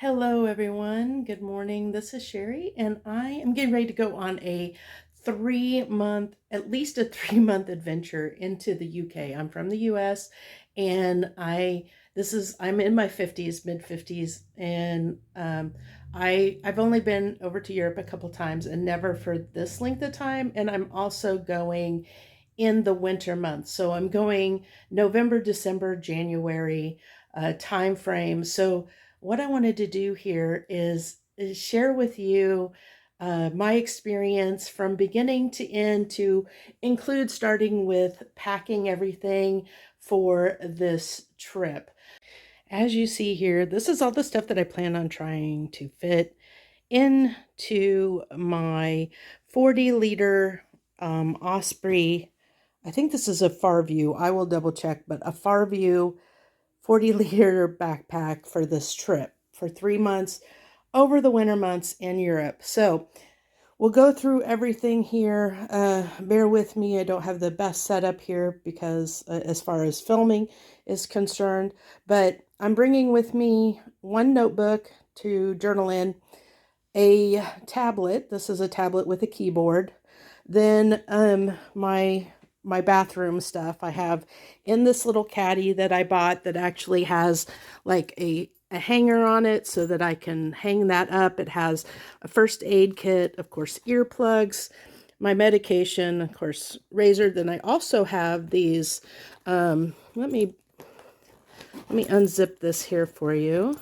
Hello, everyone. Good morning. This is Sherry, and I am getting ready to go on a 3 month, at least a 3 month adventure into the UK. I'm from the US, and I'm in my 50s, mid 50s, and I've only been over to Europe a couple times and never for this length of time. And I'm also going in the winter months. So I'm going November, December, January time frame. So what I wanted to do here is share with you my experience from beginning to end to include starting with packing everything for this trip. As you see here, this is all the stuff that I plan on trying to fit into my 40-liter Osprey. I think this is a far view. I will double check, but a far view 40-liter backpack for this trip for 3 months over the winter months in Europe. So we'll go through everything here. Bear with me. I don't have the best setup here because as far as filming is concerned, but I'm bringing with me one notebook to journal in, a tablet. This is a tablet with a keyboard. Then my bathroom stuff I have in this little caddy that I bought that actually has like a hanger on it so that I can hang that up. It has a first aid kit, of course, earplugs, my medication, of course, razor. Then I also have these, let me unzip this here for you.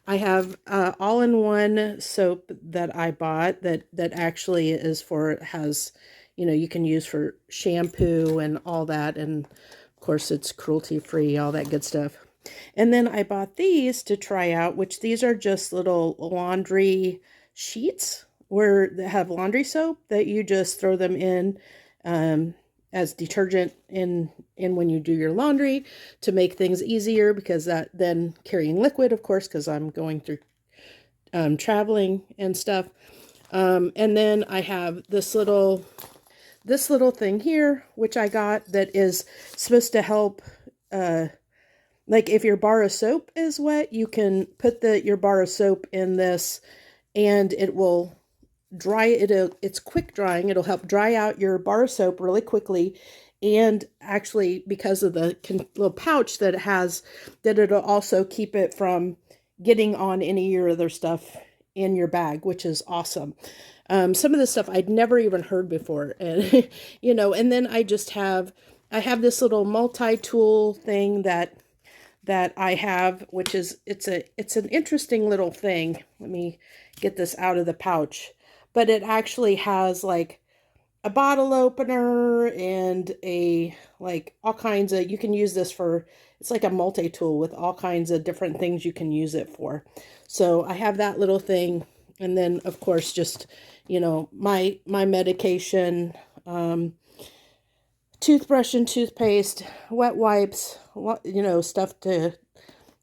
I have all-in-one soap that I bought that actually is for, has, you can use for shampoo and all that. And of course it's cruelty-free, all that good stuff. And then I bought these to try out, which these are just little laundry sheets where they have laundry soap that you just throw them in as detergent in when you do your laundry to make things easier, because that then carrying liquid, of course, because I'm going through traveling and stuff. And then I have this little thing here, which I got, that is supposed to help, like if your bar of soap is wet, you can put your bar of soap in this and it will dry it. It's quick drying. It'll help dry out your bar of soap really quickly. And actually, because of the little pouch that it has, that it'll also keep it from getting on any of your other stuff in your bag, which is awesome. Some of the stuff I'd never even heard before. And, and then I have this little multi-tool thing that I have, which is, it's an interesting little thing. Let me get this out of the pouch. But it actually has like a bottle opener and all kinds of, you can use this for, it's like a multi-tool with all kinds of different things you can use it for. So I have that little thing. And then of course, just, my medication, toothbrush and toothpaste, wet wipes, stuff to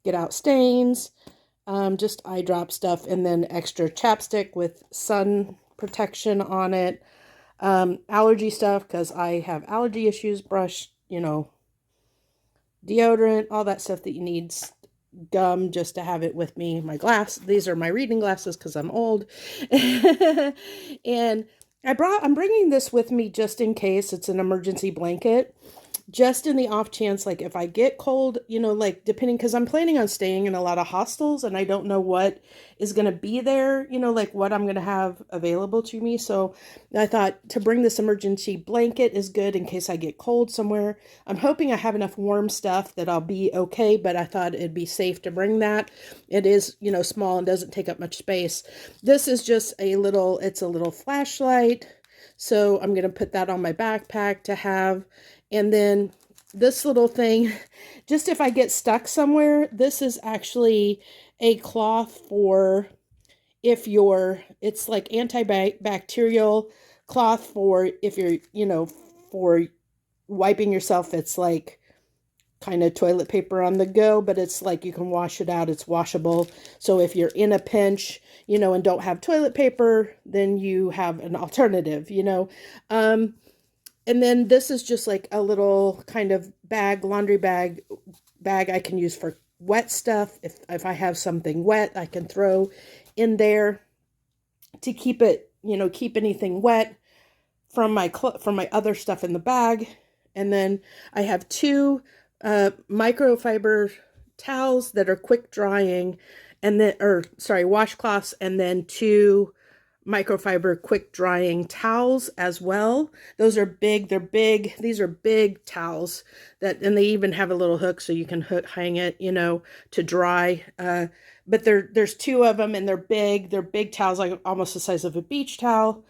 get out stains, just eye drop stuff, and then extra chapstick with sun protection on it, allergy stuff, because I have allergy issues, brush, deodorant, all that stuff that you need, gum, just to have it with me, my glass. These are my reading glasses because I'm old. And I'm bringing this with me just in case. It's an emergency blanket, just in the off chance, like if I get cold, like depending, because I'm planning on staying in a lot of hostels and I don't know what is going to be there, like what I'm going to have available to me. So I thought to bring this emergency blanket is good in case I get cold somewhere. I'm hoping I have enough warm stuff that I'll be okay, but I thought it'd be safe to bring that. It is, small and doesn't take up much space. This is just it's a little flashlight. So I'm going to put that on my backpack to have. And then this little thing, just if I get stuck somewhere, this is actually a cloth for it's like antibacterial cloth for if you're, for wiping yourself. It's like kind of toilet paper on the go, but it's like you can wash it out. It's washable. So if you're in a pinch, and don't have toilet paper, then you have an alternative, and then this is just like a little kind of laundry bag I can use for wet stuff. If I have something wet, I can throw in there to keep it, keep anything wet from my other stuff in the bag. And then I have two microfiber towels that are quick drying, and then, or sorry, washcloths, and then two microfiber quick drying towels as well. Those are big. They're big. These are big towels and they even have a little hook so you can hang it, to dry. But there's two of them, and they're big. They're big towels, like almost the size of a beach towel.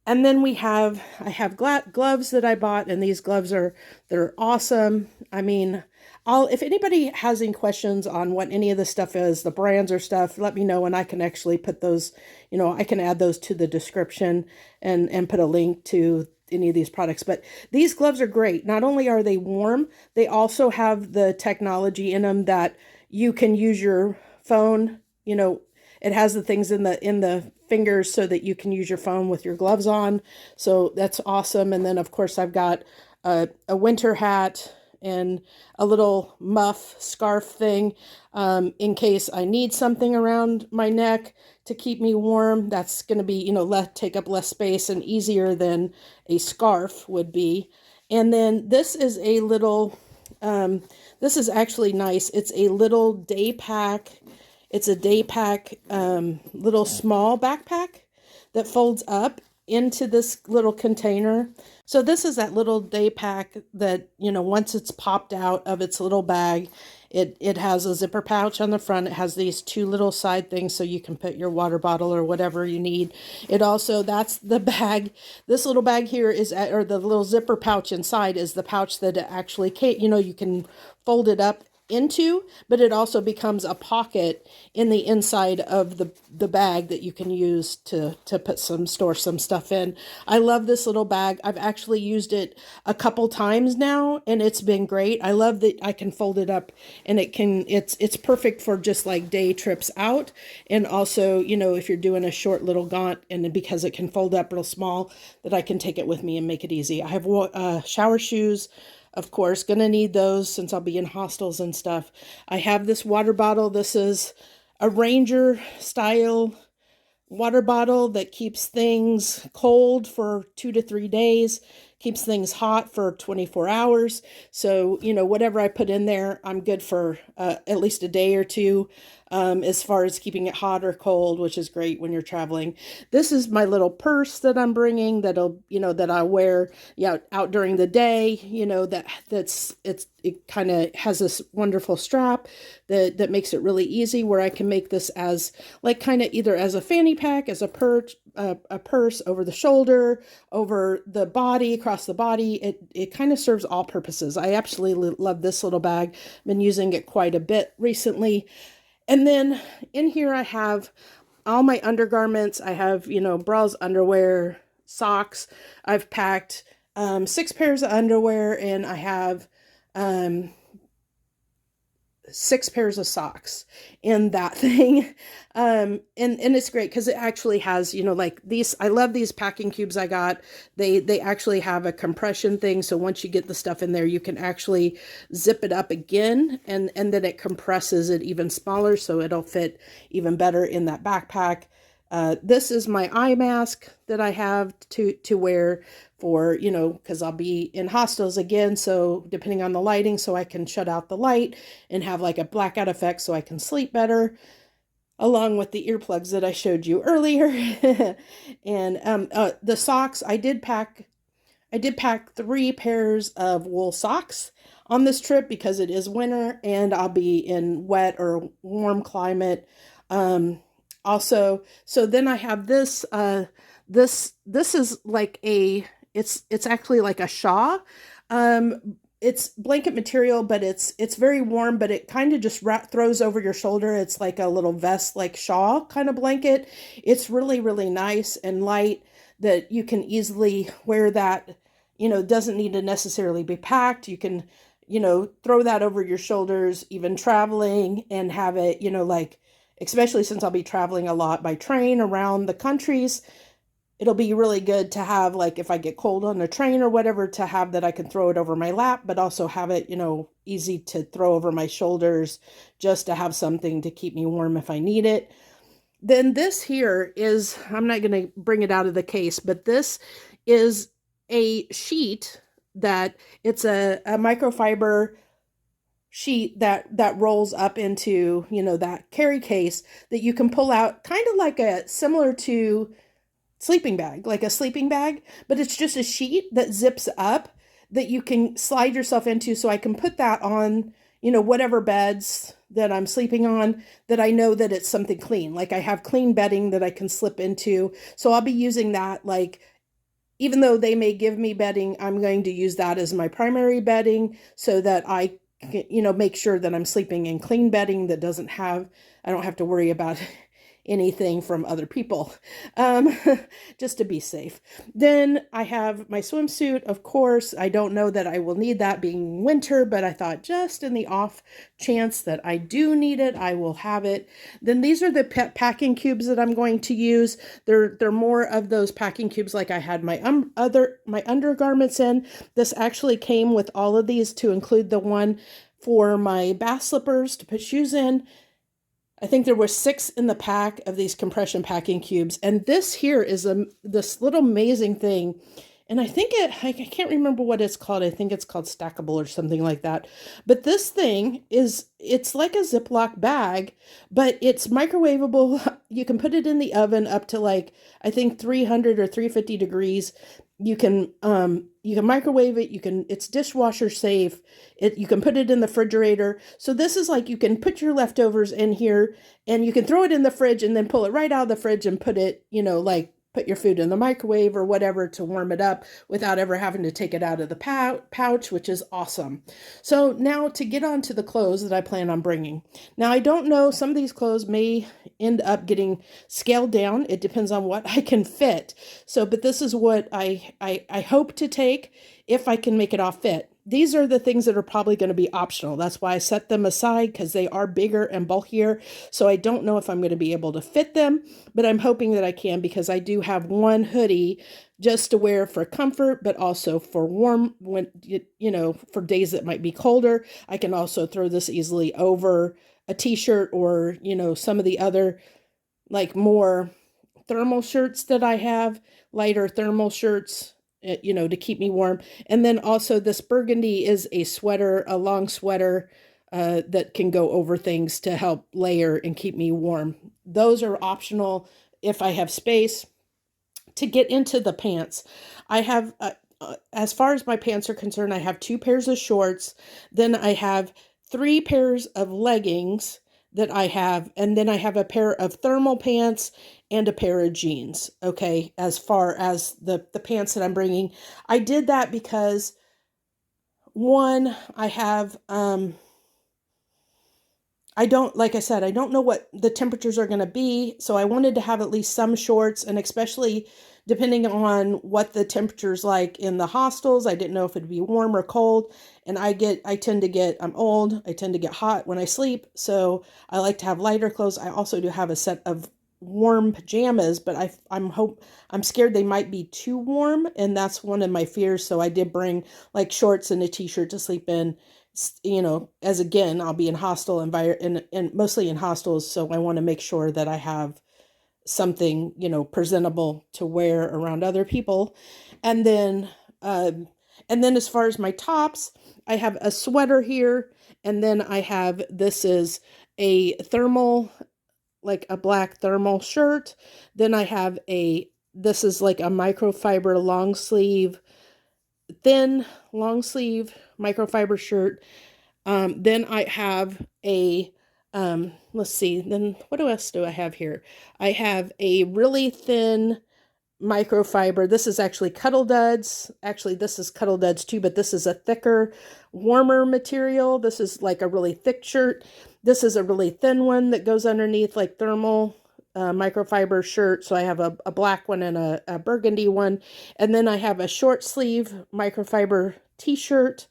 And then I have gloves that I bought, and these gloves they're awesome. I mean, if anybody has any questions on what any of this stuff is, the brands or stuff, let me know, and I can actually put those, I can add those to the description and put a link to any of these products. But these gloves are great. Not only are they warm, they also have the technology in them that you can use your phone, it has the things in the fingers so that you can use your phone with your gloves on. So that's awesome. And then of course I've got a winter hat and a little muff scarf thing in case I need something around my neck to keep me warm. That's going to be, take up less space and easier than a scarf would be. And then this is a little, this is actually nice. It's a little day pack. It's a day pack, little small backpack that folds up into this little container. So this is that little day pack that, once it's popped out of its little bag, it has a zipper pouch on the front. It has these two little side things so you can put your water bottle or whatever you need. It also, that's the bag. This little bag here or the little zipper pouch inside is the pouch that it actually you can fold it up into, but it also becomes a pocket in the inside of the bag that you can use to store some stuff in. I love this little bag. I've actually used it a couple times now, and it's been great. I love that I can fold it up, and it's perfect for just like day trips out, and also, if you're doing a short little gaunt, and because it can fold up real small, that I can take it with me and make it easy. I have shower shoes. Of course, gonna need those since I'll be in hostels and stuff. I have this water bottle. This is a Ranger style water bottle that keeps things cold for 2 to 3 days, keeps things hot for 24 hours. So, whatever I put in there, I'm good for at least a day or two. As far as keeping it hot or cold, which is great when you're traveling. This is my little purse that I'm bringing that I wear out during the day, it kind of has this wonderful strap that makes it really easy, where I can make this as like kind of either as a fanny pack, as a purse over the shoulder, over the body, across the body. It kind of serves all purposes. I absolutely love this little bag. I've been using it quite a bit recently. And then in here I have all my undergarments. I have, bras, underwear, socks. I've packed 6 pairs of underwear, and I have 6 pairs of socks in that thing. And it's great because it actually has, like these, I love these packing cubes I got. They actually have a compression thing. So once you get the stuff in there, you can actually zip it up again, and then it compresses it even smaller. So it'll fit even better in that backpack. This is my eye mask that I have to wear for, because I'll be in hostels again. So depending on the lighting, so I can shut out the light and have like a blackout effect so I can sleep better, along with the earplugs that I showed you earlier. And the socks, I did pack 3 pairs of wool socks on this trip because it is winter and I'll be in wet or warm climate. Also, so then I have this, this is like it's actually like a shawl. It's blanket material, but it's very warm, but it kind of just throws over your shoulder. It's like a little vest, like shawl kind of blanket. It's really, really nice and light that you can easily wear that, doesn't need to necessarily be packed. You can, throw that over your shoulders, even traveling, and have it, like, especially since I'll be traveling a lot by train around the countries. it'll be really good to have, like if I get cold on the train or whatever, to have that I can throw it over my lap, but also have it, easy to throw over my shoulders, just to have something to keep me warm if I need it. Then this here is, I'm not going to bring it out of the case, but this is a sheet that it's a microfiber sheet that rolls up into, that carry case that you can pull out, kind of like a similar to sleeping bag, like a sleeping bag, but it's just a sheet that zips up that you can slide yourself into. So I can put that on, whatever beds that I'm sleeping on, that I know that it's something clean. Like I have clean bedding that I can slip into. So I'll be using that, like, even though they may give me bedding, I'm going to use that as my primary bedding so that I can, make sure that I'm sleeping in clean bedding that I don't have to worry about anything from other people, um, just to be safe. Then I have my swimsuit, of course. I don't know that I will need that being winter, but I thought just in the off chance that I do need it, I will have it. Then these are the packing cubes that I'm going to use. They're more of those packing cubes like I had my my undergarments in. This actually came with all of these, to include the one for my bath slippers to put shoes in. I think there were 6 in the pack of these compression packing cubes. And this here is this little amazing thing. And I can't remember what it's called. I think it's called Stackable or something like that. But this thing it's like a Ziploc bag, but it's microwavable. You can put it in the oven up to, like, I think 300 or 350 degrees. You can microwave it. It's dishwasher safe. You can put it in the refrigerator. So this is like, you can put your leftovers in here and you can throw it in the fridge and then pull it right out of the fridge and put it, like put your food in the microwave or whatever to warm it up without ever having to take it out of the pouch, which is awesome. So now to get on to the clothes that I plan on bringing. Now, I don't know, some of these clothes may end up getting scaled down. It depends on what I can fit. So, but this is what I hope to take if I can make it all fit. These are the things that are probably going to be optional. That's why I set them aside, because they are bigger and bulkier. So I don't know if I'm going to be able to fit them, but I'm hoping that I can, because I do have one hoodie just to wear for comfort, but also for warm, when, for days that might be colder. I can also throw this easily over a t-shirt or, some of the other, like, more thermal shirts that I have, lighter thermal shirts, to keep me warm. And then also this burgundy is a sweater, a long sweater that can go over things to help layer and keep me warm. Those are optional if I have space. To get into the pants, I have, as far as my pants are concerned, I have 2 pairs of shorts. Then I have 3 pairs of leggings that I have, and then I have a pair of thermal pants and a pair of jeans. Okay, as far as the pants that I'm bringing, I did that because, one, I have I don't, like I said, I don't know what the temperatures are going to be, so I wanted to have at least some shorts, and especially depending on what the temperature's like in the hostels, I didn't know if it'd be warm or cold, and I'm old, I tend to get hot when I sleep, so I like to have lighter clothes. I also do have a set of warm pajamas, but I'm scared they might be too warm, and that's one of my fears, so I did bring, like, shorts and a t-shirt to sleep in. As again, I'll be in hostel environment and mostly in hostels. So I want to make sure that I have something, presentable to wear around other people. And then, as far as my tops, I have a sweater here. And then this is a thermal, like a black thermal shirt. Then this is like a microfiber thin long sleeve microfiber shirt. Then I have let's see, then what else do I have here? I have a really thin microfiber. This is actually Cuddle Duds. Actually, this is Cuddle Duds too, but this is a thicker, warmer material. This is like a really thick shirt. This is a really thin one that goes underneath, like thermal microfiber shirt. So I have a black one and a burgundy one. And then I have a short sleeve microfiber t-shirt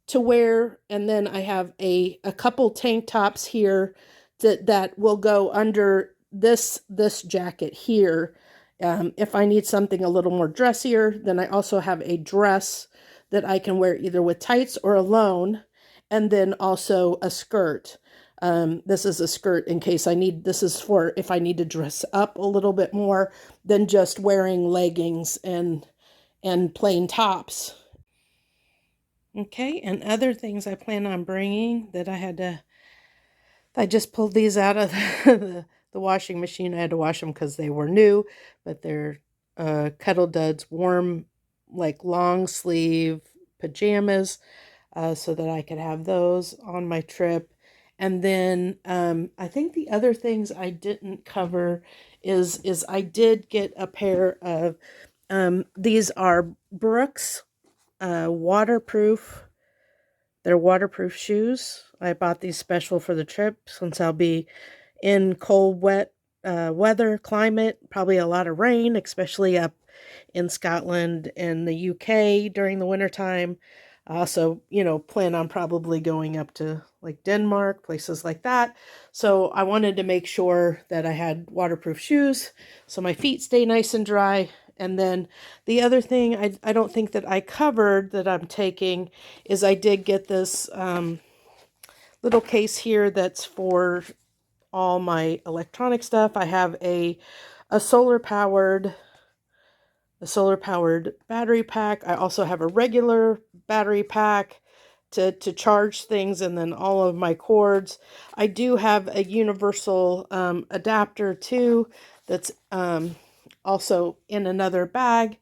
to wear. And then I have a couple tank tops here that will go under this jacket here. If I need something a little more dressier, then I also have a dress that I can wear either with tights or alone, and then also a skirt. This is a skirt in case I need, this is for if I need to dress up a little bit more than just wearing leggings and plain tops. Okay, and other things I plan on bringing that I just pulled these out of the washing machine. I had to wash them because they were new, but they're Cuddle Duds warm, like long sleeve pajamas, so that I could have those on my trip. And then I think the other things I didn't cover is I did get a pair of these are Brooks waterproof. They're waterproof shoes. I bought these special for the trip since I'll be in cold, wet weather, climate, probably a lot of rain, especially up in Scotland and the UK during the wintertime. I also, plan on probably going up to like Denmark, places like that. So I wanted to make sure that I had waterproof shoes so my feet stay nice and dry. And then the other thing I don't think that I covered that I'm taking is I did get this little case here that's for all my electronic stuff. I have a solar powered battery pack. I also have a regular battery pack to charge things, and then all of my cords. I do have a universal adapter too that's also in another bag.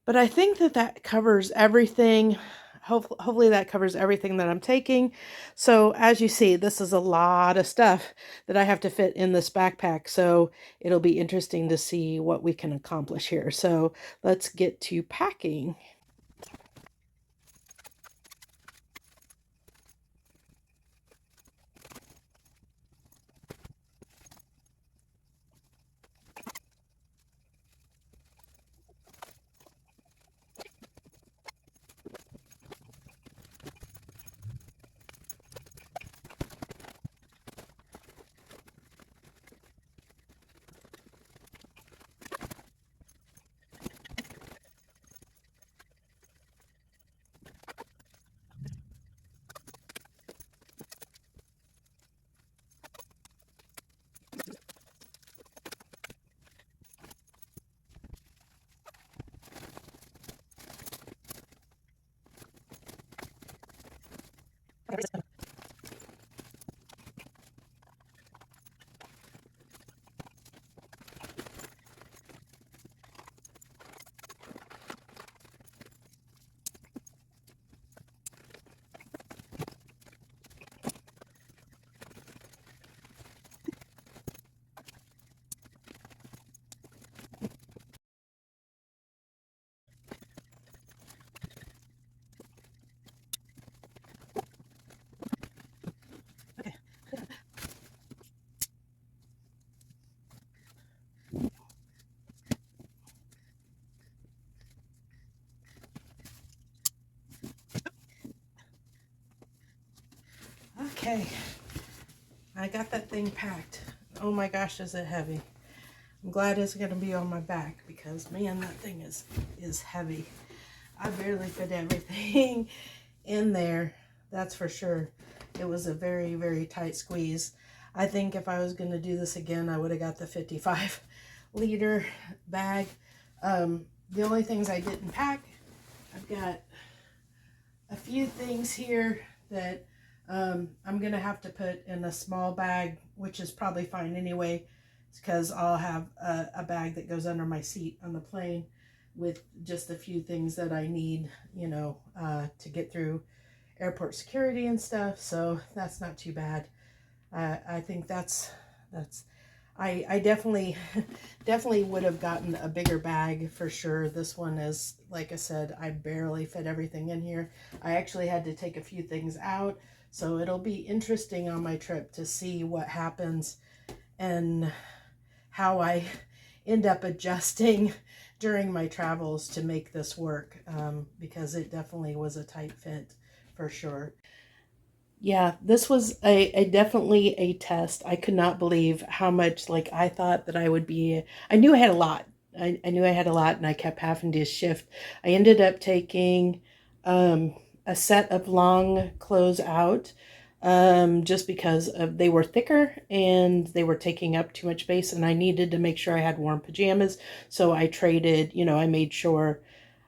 But I think that that covers everything. Hopefully that covers everything that I'm taking. So as you see, this is a lot of stuff that I have to fit in this backpack. So it'll be interesting to see what we can accomplish here. So let's get to packing. Okay, I got that thing packed. Oh my gosh, is it heavy. I'm glad it's going to be on my back because man, that thing is heavy. I barely fit everything in there, that's for sure. It was a very, very tight squeeze. I think if I was going to do this again, I would have got the 55-liter bag. The only things I didn't pack, I've got a few things here that I'm going to have to put in a small bag, which is probably fine anyway, because I'll have a bag that goes under my seat on the plane with just a few things that I need, to get through airport security and stuff. So that's not too bad. I think that's I definitely definitely would have gotten a bigger bag for sure. This one is, like I said, I barely fit everything in here. I actually had to take a few things out, so it'll be interesting on my trip to see what happens and how I end up adjusting during my travels to make this work, because it definitely was a tight fit for sure. Yeah, this was a definitely a test. I could not believe how much, like, I thought that I would be. I knew I had a lot. I knew I had a lot and I kept having to shift. I ended up taking a set of long clothes out just because they were thicker and they were taking up too much space, and I needed to make sure I had warm pajamas. So I traded, I made sure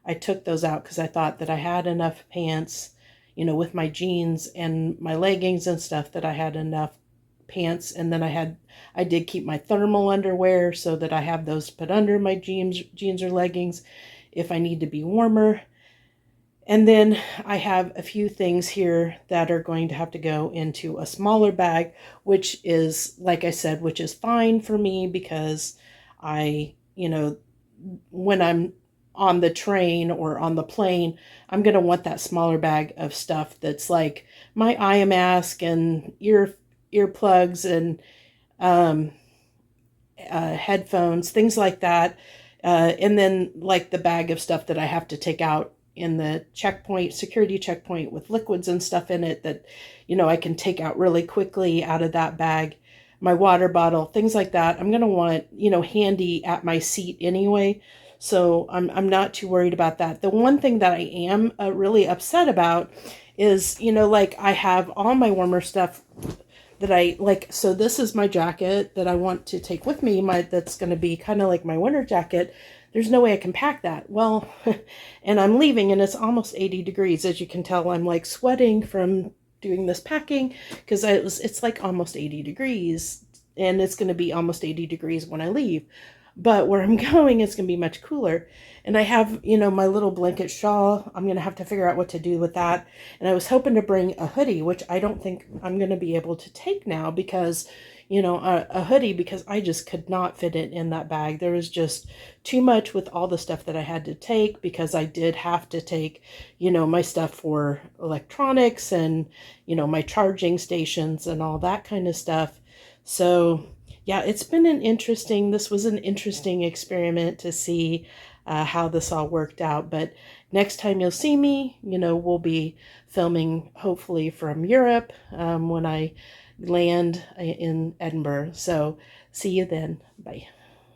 I took those out because I thought that I had enough pants, with my jeans and my leggings and stuff, that I had enough pants. And then I did keep my thermal underwear so that I have those put under my jeans or leggings if I need to be warmer. And then I have a few things here that are going to have to go into a smaller bag, which is, like I said, which is fine for me because when I'm on the train or on the plane, I'm going to want that smaller bag of stuff that's like my eye mask and earplugs and um, headphones, things like that. And then like the bag of stuff that I have to take out in the security checkpoint with liquids and stuff in it that, I can take out really quickly out of that bag. My water bottle, things like that. I'm going to want, handy at my seat anyway. So I'm not too worried about that. The one thing that I am really upset about is, like I have all my warmer stuff that I like. So this is my jacket that I want to take with me. That's going to be kind of like my winter jacket. There's no way I can pack that. Well, and I'm leaving and it's almost 80 degrees. As you can tell, I'm like sweating from doing this packing because it's like almost 80 degrees and it's going to be almost 80 degrees when I leave. But where I'm going, it's going to be much cooler. And I have, my little blanket shawl. I'm going to have to figure out what to do with that. And I was hoping to bring a hoodie, which I don't think I'm going to be able to take now because, a hoodie, because I just could not fit it in that bag. There was just too much with all the stuff that I had to take because I did have to take, my stuff for electronics and, my charging stations and all that kind of stuff. So yeah, this was an interesting experiment to see how this all worked out. But next time you'll see me, we'll be filming hopefully from Europe when I land in Edinburgh. So see you then. Bye.